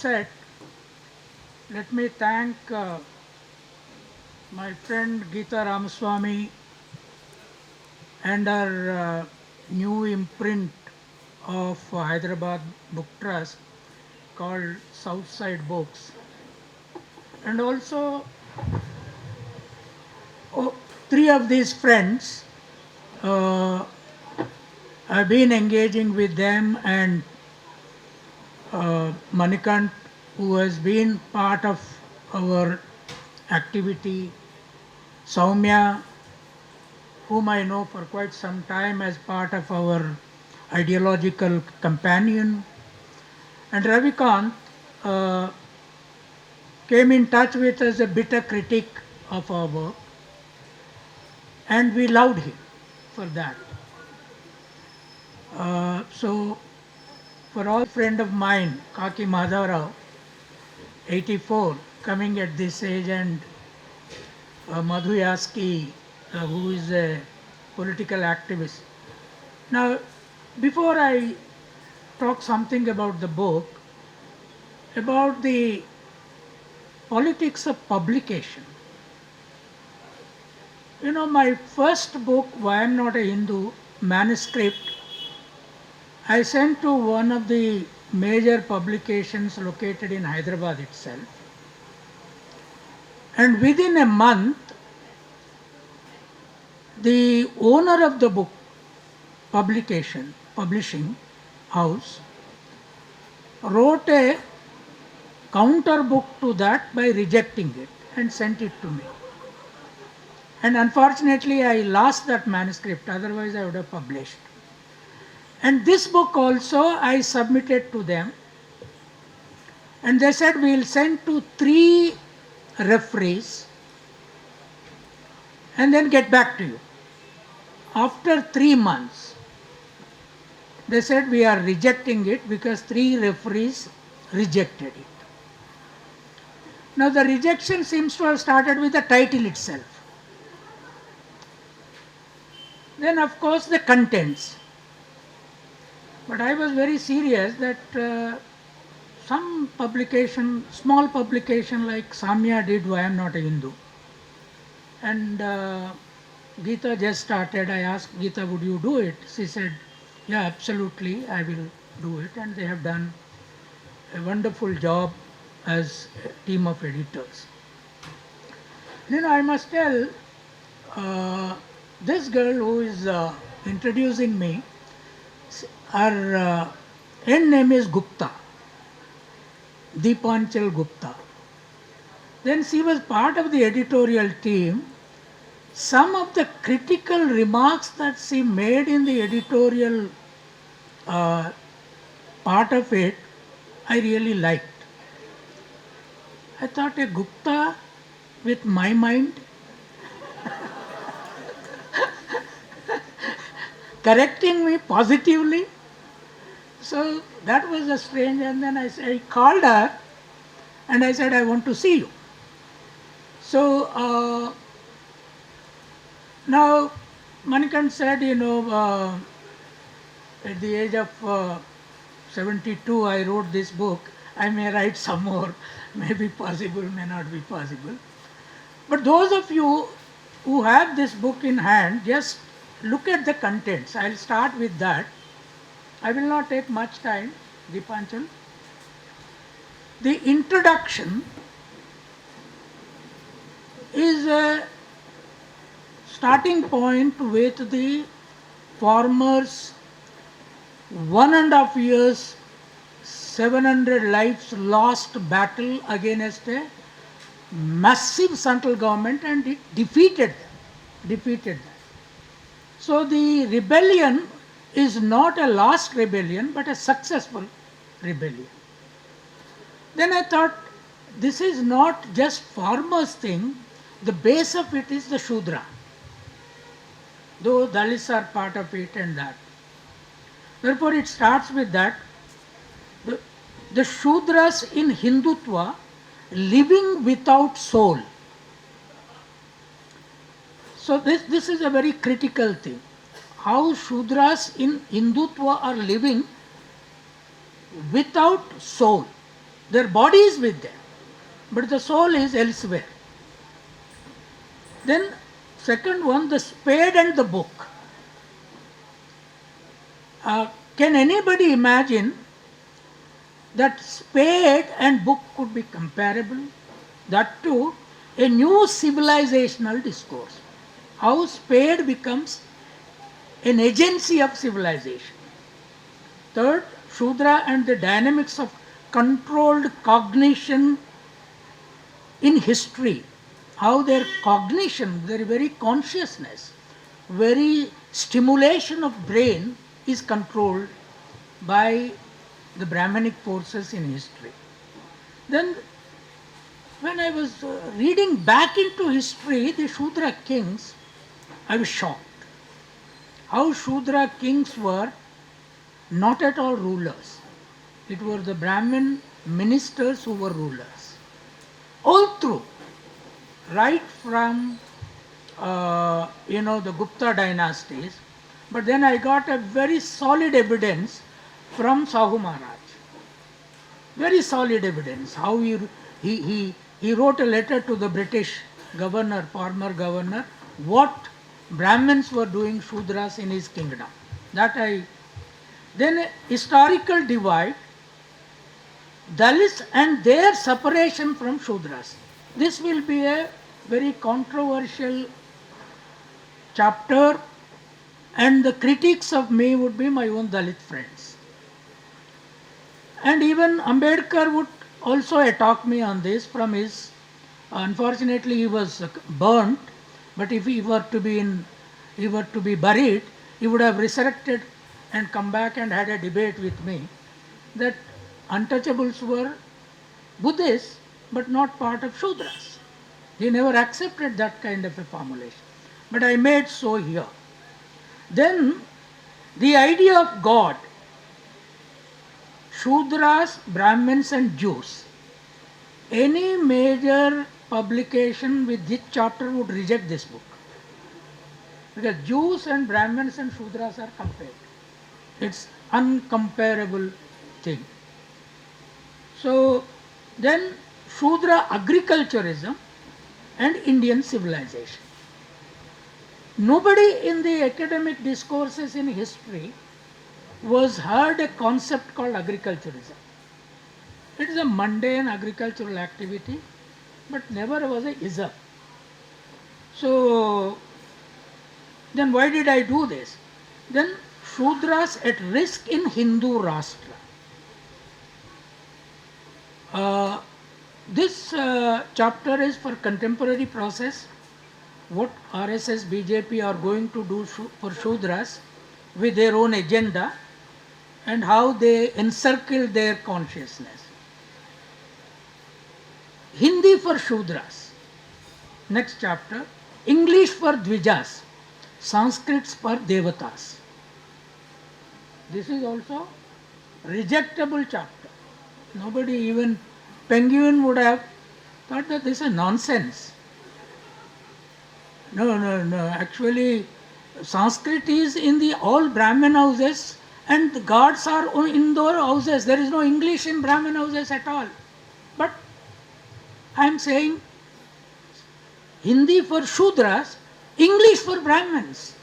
outset, let me thank my friend Geeta Ramaswamy and our new imprint of Hyderabad Book Trust called Southside Books. And also, three of these friends, I've been engaging with them, and Manikant, who has been part of our activity, Soumya, whom I know for quite some time as part of our ideological companion, and Ravikant came in touch with us, a bitter critic of our work, and we loved him for that. So, for all friend of mine, Kaki Madhavrao, 84, coming at this age, and Madhu Yaski, who is a political activist. Now, before I talk something about the book, about the politics of publication. You know, my first book, Why I'm Not a Hindu, manuscript, I sent to one of the major publications located in Hyderabad itself. And within a month, the owner of the book publishing house, wrote a counter book to that by rejecting it and sent it to me. And unfortunately, I lost that manuscript, otherwise I would have published. And this book also I submitted to them, and they said we'll send to 3 referees and then get back to you. After 3 months, they said we are rejecting it because 3 referees rejected it. Now the rejection seems to have started with the title itself. Then of course the contents. But I was very serious that some publication, small publication like Samya did Why I'm Not a Hindu. And Geeta just started. I asked Geeta, would you do it? She said, yeah, absolutely, I will do it. And they have done a wonderful job as a team of editors. Then I must tell this girl who is introducing me, her end name is Gupta, Deepanchal Gupta. Then she was part of the editorial team. Some of the critical remarks that she made in the editorial part of it, I really liked. I thought, a Gupta with my mind, correcting me positively. So that was a strange, and then I called her and I said, I want to see you. So now Manikant said, you know, at the age of 72, I wrote this book. I may write some more, may be possible, may not be possible. But those of you who have this book in hand, just look at the contents. I'll start with that. I will not take much time, Deepanchal. The introduction is a starting point with the farmers' 1.5 years, 700 lives lost battle against a massive central government, and it defeated them. So the rebellion is not a lost rebellion but a successful rebellion. Then I thought, this is not just farmers' thing, the base of it is the Shudra. Though Dalits are part of it and that. Therefore it starts with that. The Shudras in Hindutva living without soul. So this is a very critical thing. How Shudras in Hindutva are living without soul, Their body is with them, but the soul is elsewhere. Then second one, the spade and the book. Can anybody imagine that spade and book could be comparable? That too, a new civilizational discourse. How spade becomes an agency of civilization. Third, Shudra and the dynamics of controlled cognition in history. How their cognition, their very consciousness, very stimulation of brain is controlled by the Brahmanic forces in history. Then when I was reading back into history, the Shudra kings, I was shocked. How Shudra kings were not at all rulers. It were the Brahmin ministers who were rulers. All through, right from the Gupta dynasties, but then I got a very solid evidence from Sahu Maharaj. Very solid evidence. How he wrote a letter to the British governor, former governor, what Brahmins were doing Shudras in his kingdom. Then a historical divide, Dalits and their separation from Shudras. This will be a very controversial chapter, and the critics of me would be my own Dalit friends. And even Ambedkar would also attack me on this from his, unfortunately he was burnt, but if he were to be buried, he would have resurrected and come back and had a debate with me that untouchables were Buddhists but not part of Shudras. He never accepted that kind of a formulation. But I made so here. Then the idea of God, Shudras, Brahmins and Jews. Any major publication with this chapter would reject this book. Because Jews and Brahmins and Shudras are compared. It's uncomparable thing. So then Shudra agriculturism and Indian civilization. Nobody in the academic discourses in history was heard a concept called agriculturism. It is a mundane agricultural activity, but never was a ism. So then why did I do this? Then Shudras at risk in Hindu Rashtra. This chapter is for contemporary process, what RSS, BJP are going to do for Shudras with their own agenda and how they encircle their consciousness. Hindi for Shudras, next chapter. English for Dvijas, Sanskrits for Devatas. This is also rejectable chapter. Nobody, even Penguin would have thought that this is nonsense. No. Actually, Sanskrit is in the all Brahmin houses and the gods are in their houses. There is no English in Brahmin houses at all. But I am saying Hindi for Shudras, English for Brahmins.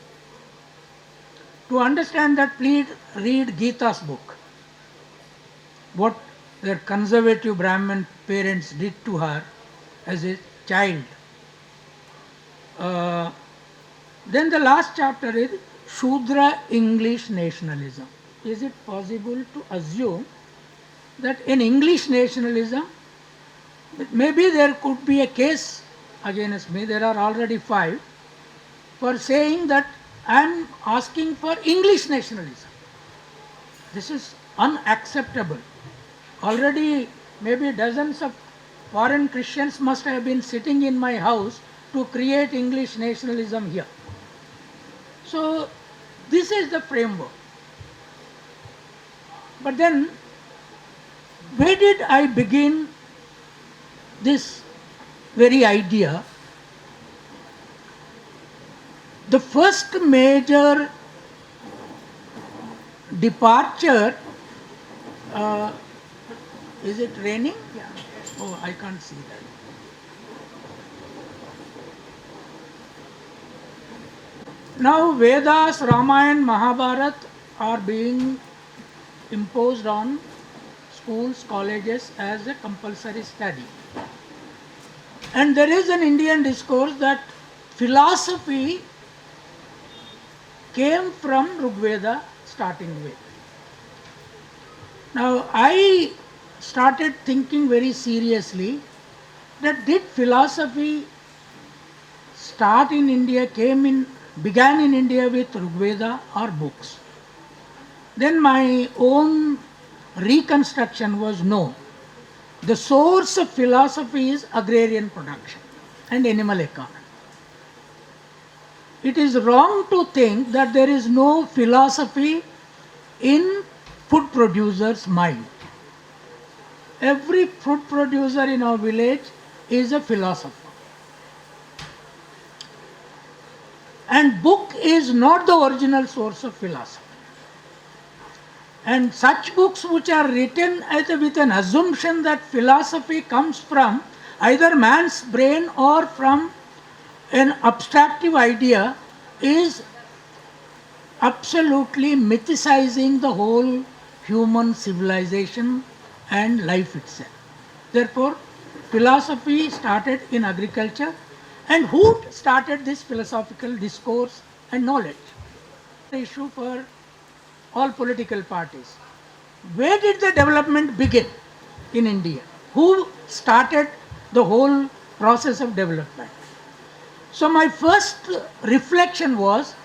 To understand that, please read Gita's book. What their conservative Brahmin parents did to her as a child. Then the last chapter is Shudra English nationalism. Is it possible to assume that in English nationalism, maybe there could be a case against me, there are already 5, for saying that I am asking for English nationalism. This is unacceptable. Already maybe dozens of foreign Christians must have been sitting in my house to create English nationalism here. So this is the framework. But then where did I begin this very idea? The first major departure Is it raining? Yeah. Oh, I can't see that. Now Vedas, Ramayana, Mahabharata are being imposed on schools, colleges as a compulsory study. And there is an Indian discourse that philosophy came from Rigveda starting with. Now I started thinking very seriously that did philosophy start in India, began in India with Rigveda or books? Then my own reconstruction was no. The source of philosophy is agrarian production and animal economy. It is wrong to think that there is no philosophy in food producer's mind. Every food producer in our village is a philosopher. And book is not the original source of philosophy. And such books which are written with an assumption that philosophy comes from either man's brain or from an abstractive idea is absolutely mythicizing the whole human civilization and life itself. Therefore, philosophy started in agriculture. And who started this philosophical discourse and knowledge? The issue for all political parties. Where did the development begin in India? Who started the whole process of development? So my first reflection was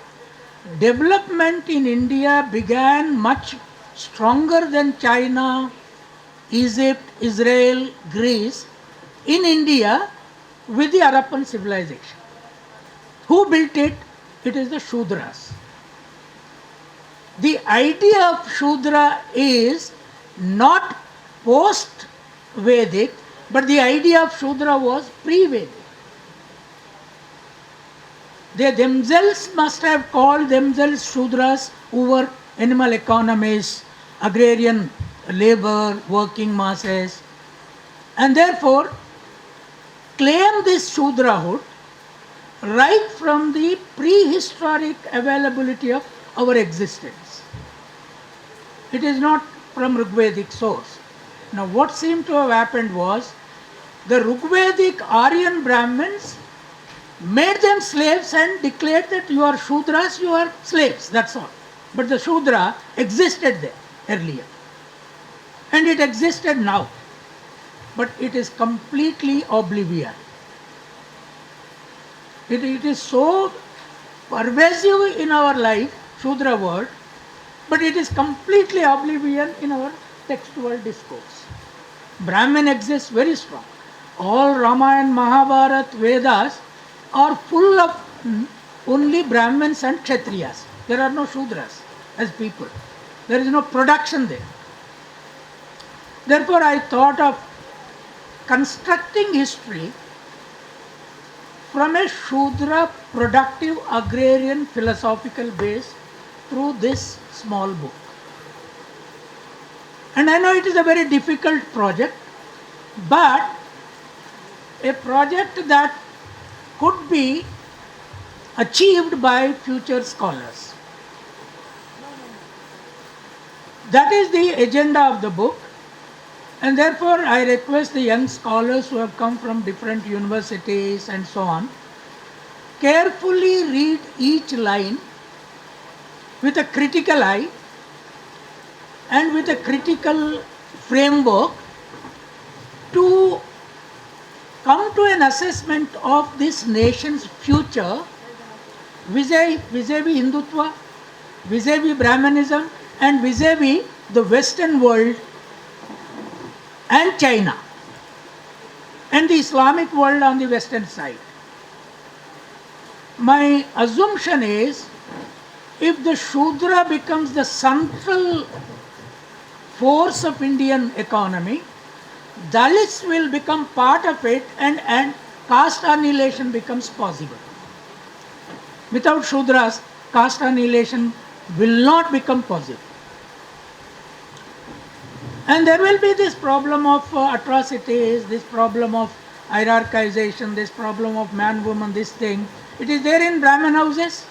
development in India began much stronger than China, Egypt, Israel, Greece, in India with the Harappan civilization. Who built it? It is the Shudras. The idea of Shudra is not post-Vedic, but the idea of Shudra was pre-Vedic. They themselves must have called themselves Shudras who were animal economists, agrarian labor, working masses, and therefore claim this Shudrahood right from the prehistoric availability of our existence. It is not from Rigvedic source. Now what seemed to have happened was the Rigvedic Aryan Brahmins made them slaves and declared that you are Shudras, you are slaves, that's all. But the Shudra existed there earlier. And it existed now. But it is completely oblivion. It is so pervasive in our life, Shudra word, but it is completely oblivion in our textual discourse. Brahman exists very strong. All Ramayana, Mahabharata, Vedas are full of only Brahmins and Kshatriyas. There are no Shudras as people. There is no production there. Therefore I thought of constructing history from a Shudra productive agrarian philosophical base through this small book. And I know it is a very difficult project, but a project that could be achieved by future scholars. That is the agenda of the book. And therefore, I request the young scholars who have come from different universities and so on, carefully read each line with a critical eye and with a critical framework to come to an assessment of this nation's future vis-a-vis Hindutva, vis-a-vis Brahmanism and vis-a-vis the Western world and China and the Islamic world on the western side. My assumption is if the Shudra becomes the central force of Indian economy, Dalits will become part of it and caste annihilation becomes possible. Without Shudras, caste annihilation will not become possible. And there will be this problem of atrocities, this problem of hierarchization, this problem of man-woman, this thing. It is there in Brahmin houses.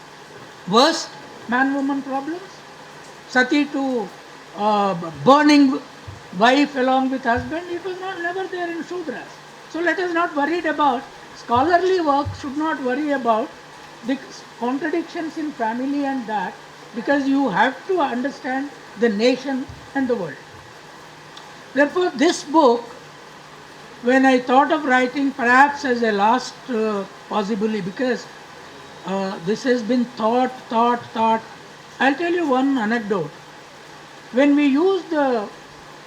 Worst man-woman problems. Sati to burning wife along with husband, it was not never there in Shudras. So let us not worry about, scholarly work should not worry about the contradictions in family and that, because you have to understand the nation and the world. Therefore, this book, when I thought of writing, perhaps as a last possibly, because this has been thought. I'll tell you one anecdote. When we used the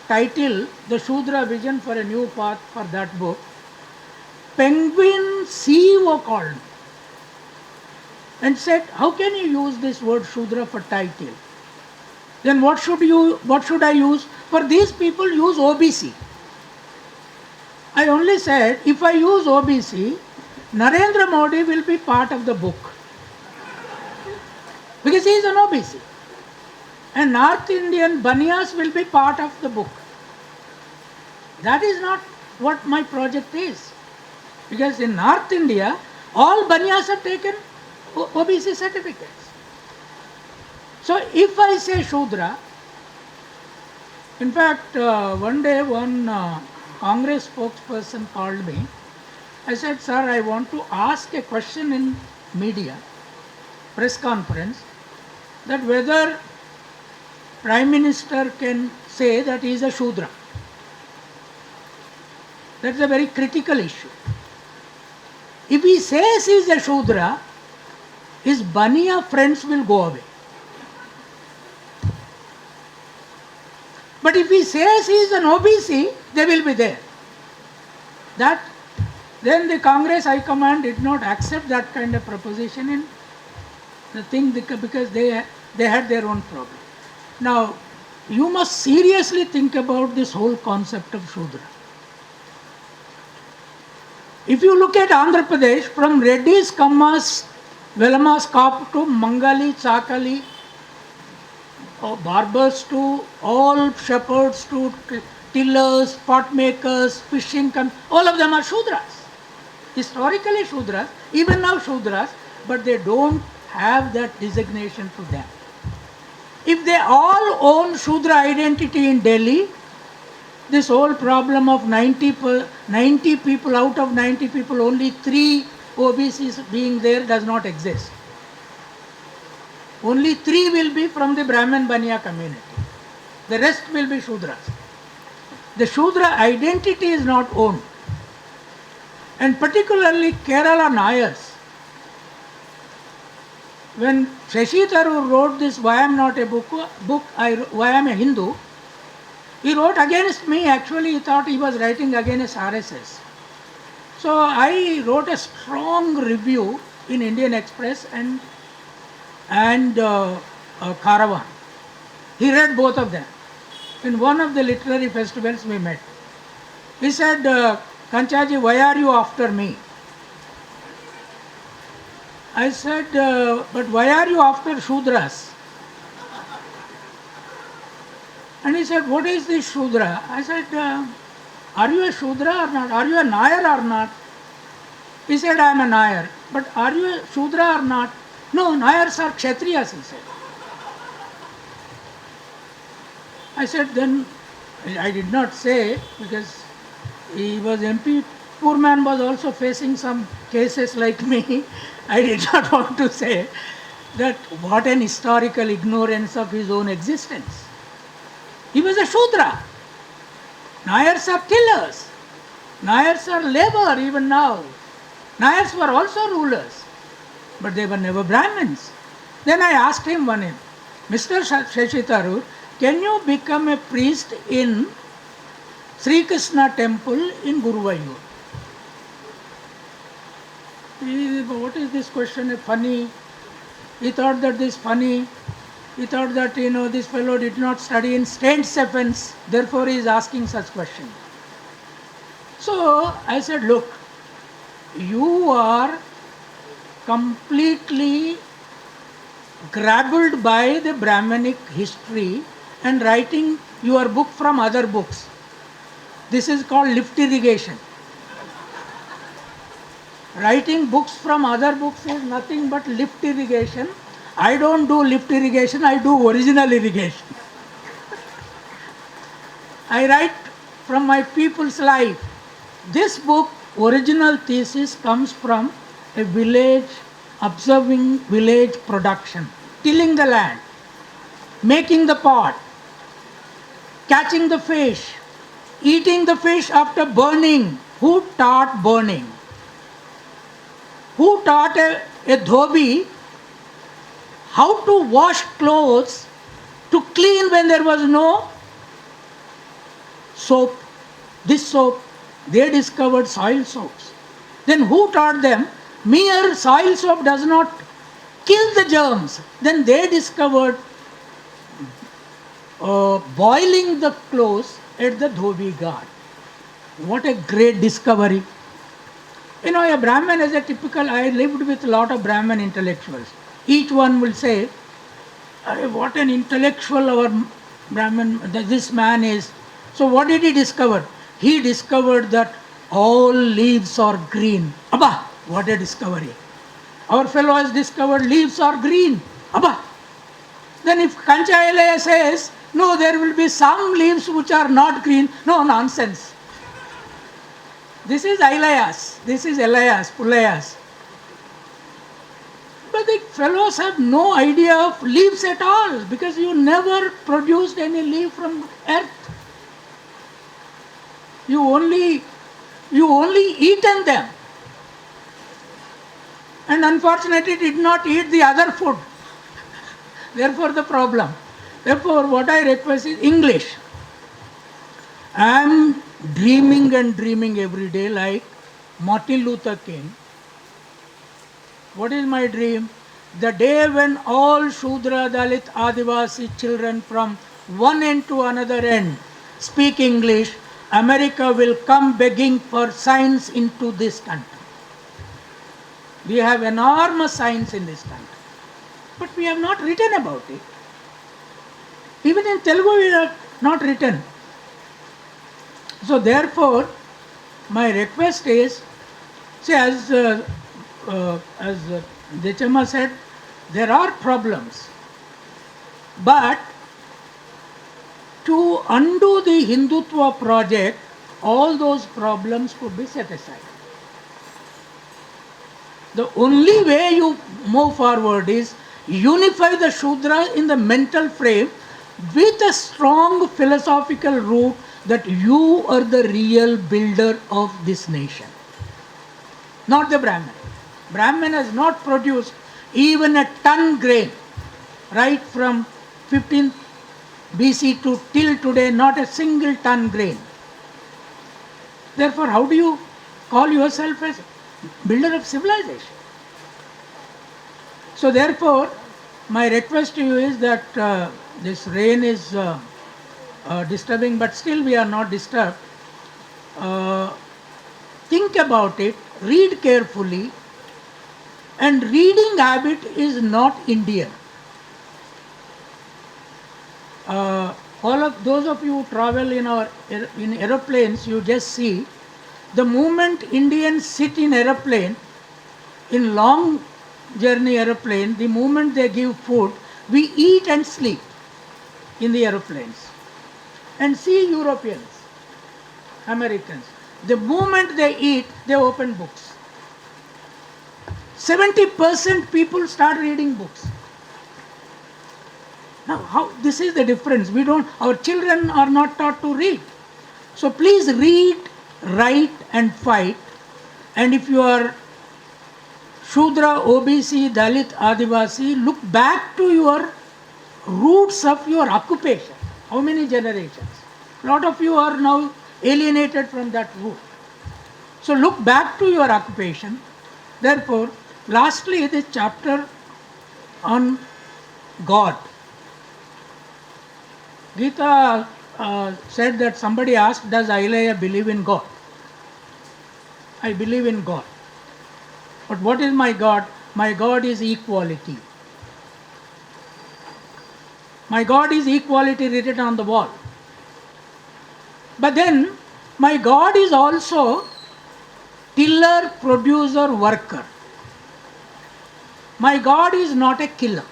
title, The Shudra Vision for a New Path, for that book, Penguin CEO called me and said, how can you use this word Shudra for title? Then what should I use? For these people use OBC. I only said, if I use OBC, Narendra Modi will be part of the book. Because he is an OBC. And North Indian Banias will be part of the book. That is not what my project is. Because in North India, all Banias have taken OBC certificates. So if I say Shudra, in fact, one day one Congress spokesperson called me. I said, sir, I want to ask a question in media, press conference, that whether Prime Minister can say that he is a Shudra. That's a very critical issue. If he says he is a Shudra, his Baniya friends will go away. But if he says he is an OBC, they will be there. Then the Congress High Command did not accept that kind of proposition in the thing, because they had their own problem. Now, you must seriously think about this whole concept of Shudra. If you look at Andhra Pradesh, from Reddys, Kammas, Velamas, Kap to Mangali, Chakali, barbers to all shepherds to tillers, pot makers, fishing, all of them are Shudras. Historically Shudras, even now Shudras, but they don't have that designation to them. If they all own Shudra identity in Delhi, this whole problem of 90 people, out of 90 people, only 3 OBCs being there does not exist. Only 3 will be from the Brahmin Baniya community. The rest will be Shudras. The Shudra identity is not owned. And particularly Kerala Nayars. When Shashi Tharoor wrote this Why I Am Not a Why I Am a Hindu, he wrote against me. Actually, he thought he was writing against RSS. So I wrote a strong review in Indian Express and Caravan. He read both of them. In one of the literary festivals we met. He said, Kanchaji, why are you after me? I said, but why are you after Shudras? And he said, what is this Shudra? I said, are you a Shudra or not? Are you a Nayar or not? He said, I am a Nayar. But are you a Shudra or not? No, Nayars are Kshatriyas, he said. I said, then I did not say, because he was MP, poor man was also facing some cases like me. I did not want to say that what an historical ignorance of his own existence. He was a Shudra. Nayars are tillers. Nayars are labor even now. Nayars were also rulers, but they were never Brahmins. Then I asked him one day, Mr. Shashi Tharoor, can you become a priest in Sri Krishna temple in Guruvayur? What is this question? Funny. He thought that this funny. He thought that, this fellow did not study in Saint Stephens, therefore he is asking such questions. So I said, look, you are completely grappled by the Brahmanic history and writing your book from other books. This is called lift irrigation. Writing books from other books is nothing but lift irrigation. I don't do lift irrigation, I do original irrigation. I write from my people's life. This book, original thesis, comes from a village, observing village production, tilling the land, making the pot, catching the fish, eating the fish after burning. Who taught burning? Who taught a dhobi how to wash clothes to clean when there was no soap? This soap, they discovered soil soaps. Then who taught them? Mere soil soap does not kill the germs. Then they discovered boiling the clothes at the dhobi ghat. What a great discovery. You know, a Brahmin is a typical, I lived with a lot of Brahmin intellectuals. Each one will say, what an intellectual our Brahmin, this man is. So what did he discover? He discovered that all leaves are green. Abba, what a discovery. Our fellow has discovered leaves are green. Abba. Then if Kanche Ilaiah says, no, there will be some leaves which are not green, no, nonsense. This is Ilaiah's, this is Elias, Pulayas. But the fellows have no idea of leaves at all, because you never produced any leaf from earth. You only eaten them. And unfortunately did not eat the other food. Therefore the problem. Therefore what I request is English. I am dreaming and dreaming every day like Martin Luther King. What is my dream? The day when all Shudra, Dalit, Adivasi children from one end to another end speak English, America will come begging for science into this country. We have enormous science in this country, but we have not written about it. Even in Telugu we have not written. So therefore, my request is, see, as Dechama said, there are problems, but to undo the Hindutva project, all those problems could be set aside. The only way you move forward is unify the Shudra in the mental frame with a strong philosophical root that you are the real builder of this nation. Not the Brahmin. Brahmin has not produced even a ton grain. Right from 15th BC to till today, not a single ton grain. Therefore, how do you call yourself as builder of civilization? So therefore, my request to you is that this rain is disturbing, but still we are not disturbed. Think about it, read carefully, and reading habit is not Indian. All of those of you who travel in aeroplanes, you just see the moment Indians sit in aeroplane, in long journey aeroplane, the moment they give food, we eat and sleep in the aeroplanes. And see Europeans, Americans, the moment they eat, they open books. 70% people start reading books. Now, how this is the difference. Our children are not taught to read. So please read, write and fight. And if you are Shudra, OBC, Dalit, Adivasi, look back to your roots of your occupation. How many generations? A lot of you are now alienated from that root. So look back to your occupation. Therefore, lastly, this chapter on God. Gita said that somebody asked, does Ilaiah believe in God? I believe in God. But what is my God? My God is equality. My God is equality written on the wall. But then, my God is also tiller, producer, worker. My God is not a killer.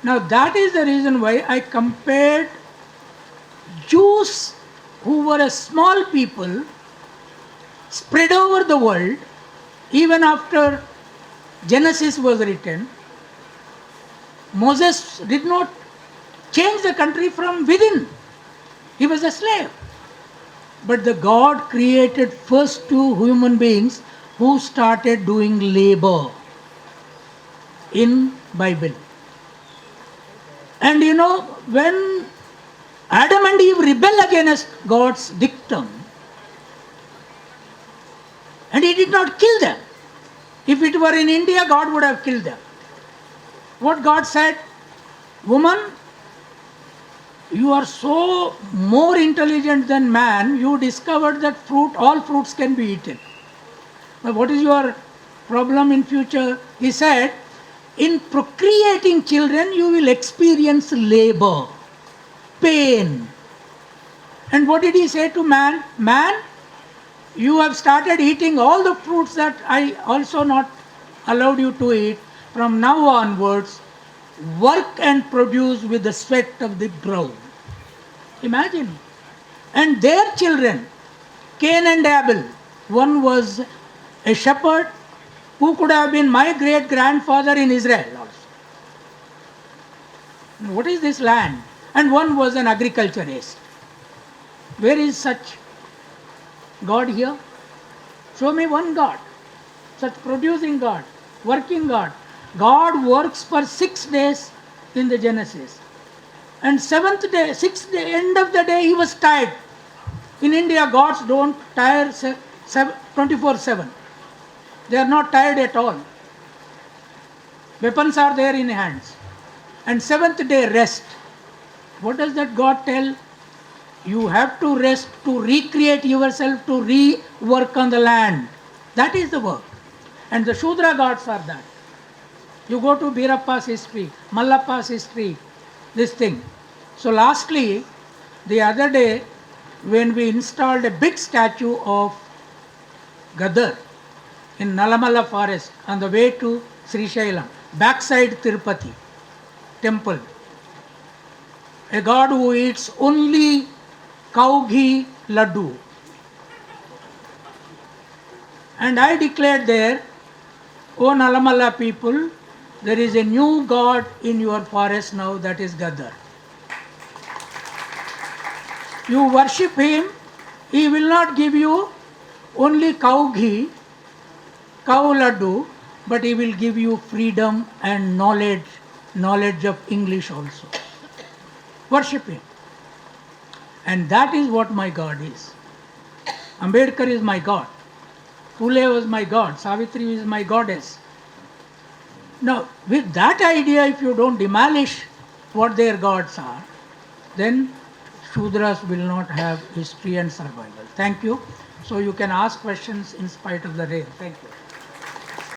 Now that is the reason why I compared Jews who were a small people spread over the world even after Genesis was written. Moses did not change the country from within. He was a slave. But the God created first two human beings who started doing labor in Bible. And when Adam and Eve rebel against God's dictum, and he did not kill them. If it were in India, God would have killed them. What God said, woman, you are so more intelligent than man, you discovered that all fruits can be eaten. But what is your problem in future? He said, in procreating children, you will experience labor, pain. And what did he say to man? Man, you have started eating all the fruits that I also not allowed you to eat. From now onwards, work and produce with the sweat of the brow. Imagine. And their children, Cain and Abel, one was a shepherd who could have been my great grandfather in Israel also. What is this land? And one was an agriculturist. Where is such God here? Show me one God, such producing God, working God. God works for 6 days in the Genesis. And seventh day, sixth day, end of the day, he was tired. In India, gods don't tire 24/7. They are not tired at all. Weapons are there in hands. And seventh day, rest. What does that God tell? You have to rest to recreate yourself, to re-work on the land. That is the work. And the Shudra gods are that. You go to Birappa's history, Mallappa's history, this thing. So lastly, the other day, when we installed a big statue of Gadar in Nalamala forest on the way to Srishailam, backside Tirupati temple, a god who eats only cow ghee laddu. And I declared there, O Nalamala people, there is a new god in your forest now, that is Gadar. You worship him, he will not give you only cow ghee, cow laddu, but he will give you freedom and knowledge of English also. Worship him. And that is what my God is. Ambedkar is my God. Phule was my God. Savitri is my goddess. Now, with that idea, if you don't demolish what their gods are, then Shudras will not have history and survival. Thank you. So you can ask questions in spite of the rain. Thank you.